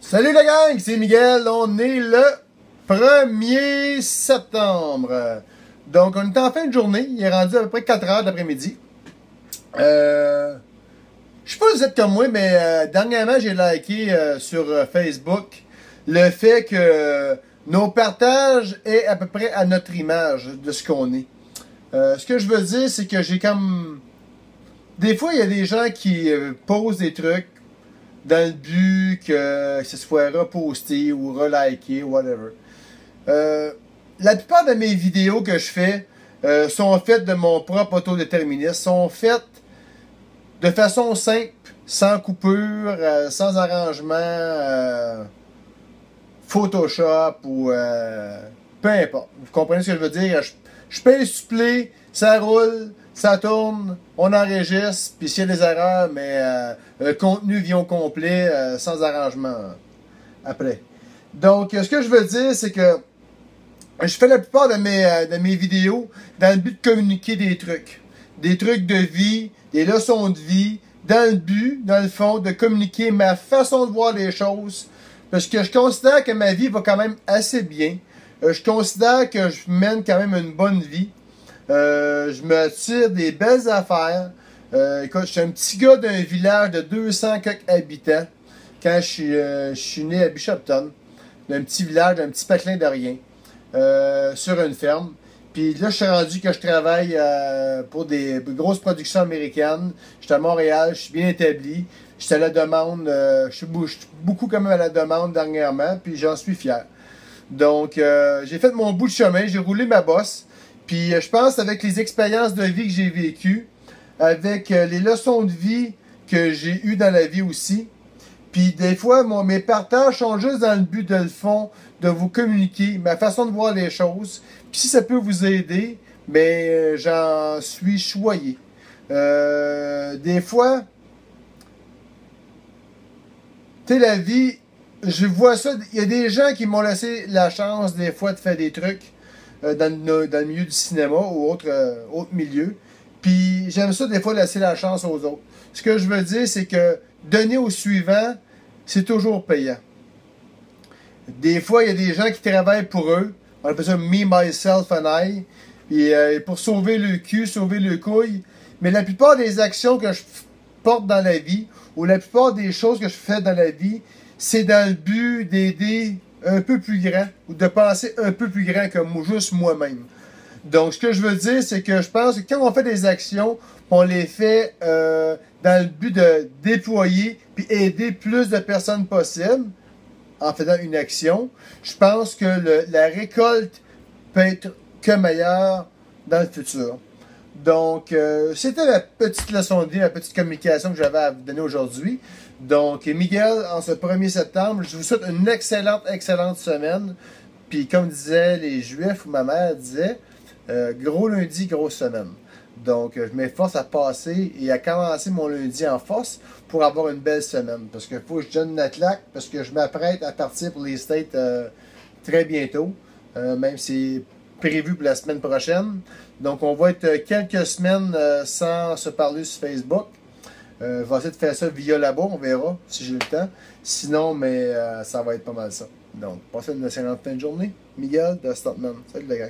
Salut la gang, c'est Miguel, on est le 1er septembre. Donc on est en fin de journée, il est rendu à peu près 4 heures de l'après-midi. Je sais pas si vous êtes comme moi, mais dernièrement j'ai liké sur Facebook le fait que nos partages aient à peu près à notre image de ce qu'on est. Ce que je veux dire, c'est que j'ai comme... Des fois, il y a des gens qui posent des trucs dans le but que ce soit reposté ou reliké, whatever. La plupart de mes vidéos que je fais sont faites de mon propre autodéterminisme, sont faites de façon simple, sans coupure, sans arrangement, Photoshop ou peu importe. Vous comprenez ce que je veux dire? Je pèse sur play, ça roule, ça tourne, on enregistre, puis s'il y a des erreurs, mais le contenu vient au complet, sans arrangement après. Donc, ce que je veux dire, c'est que je fais la plupart de mes vidéos dans le but de communiquer des trucs de vie, des leçons de vie, dans le but, dans le fond, de communiquer ma façon de voir les choses, parce que je considère que ma vie va quand même assez bien. Je considère que je mène quand même une bonne vie. Je me tire des belles affaires. Écoute, je suis un petit gars d'un village de 200 quelques habitants quand je suis né à Bishopton. D'un petit village, d'un petit patelin de rien. Sur une ferme. Puis là, je suis rendu que je travaille pour des grosses productions américaines. Je suis à Montréal, je suis bien établi. Je suis à la demande. Je suis beaucoup quand même à la demande dernièrement, puis j'en suis fier. Donc, j'ai fait mon bout de chemin, j'ai roulé ma bosse. Puis je pense avec les expériences de vie que j'ai vécues, avec les leçons de vie que j'ai eues dans la vie aussi. Puis des fois, mes partages sont juste dans le but de le fond, de vous communiquer ma façon de voir les choses. Puis si ça peut vous aider, ben j'en suis choyé. Des fois, tu sais, la vie, je vois ça, il y a des gens qui m'ont laissé la chance des fois de faire des trucs dans le milieu du cinéma ou autre milieu. Puis j'aime ça des fois laisser la chance aux autres. Ce que je veux dire, c'est que donner au suivant, c'est toujours payant. Des fois, il y a des gens qui travaillent pour eux. On appelle ça me, myself and I. Et pour sauver le cul, sauver le couille. Mais la plupart des actions que je porte dans la vie, ou la plupart des choses que je fais dans la vie, c'est dans le but d'aider un peu plus grand, ou de penser un peu plus grand que juste moi-même. Donc, ce que je veux dire, c'est que je pense que quand on fait des actions, on les fait dans le but de déployer puis aider plus de personnes possible en faisant une action, je pense que la récolte peut être que meilleure dans le futur. Donc, c'était la petite leçon de vie, la petite communication que j'avais à vous donner aujourd'hui. Donc, Miguel, en ce 1er septembre, je vous souhaite une excellente semaine. Puis, comme disaient les Juifs, ou ma mère disait, gros lundi, grosse semaine. Donc, je m'efforce à passer et à commencer mon lundi en force pour avoir une belle semaine. Parce qu'il faut que je donne la claque, parce que je m'apprête à partir pour les States très bientôt. Même si c'est prévu pour la semaine prochaine. Donc, on va être quelques semaines sans se parler sur Facebook. Je vais essayer de faire ça via là-bas, on verra si j'ai le temps. Sinon, mais ça va être pas mal ça. Donc, passez une excellente fin de journée. Miguel de Stuntman. Salut les gars.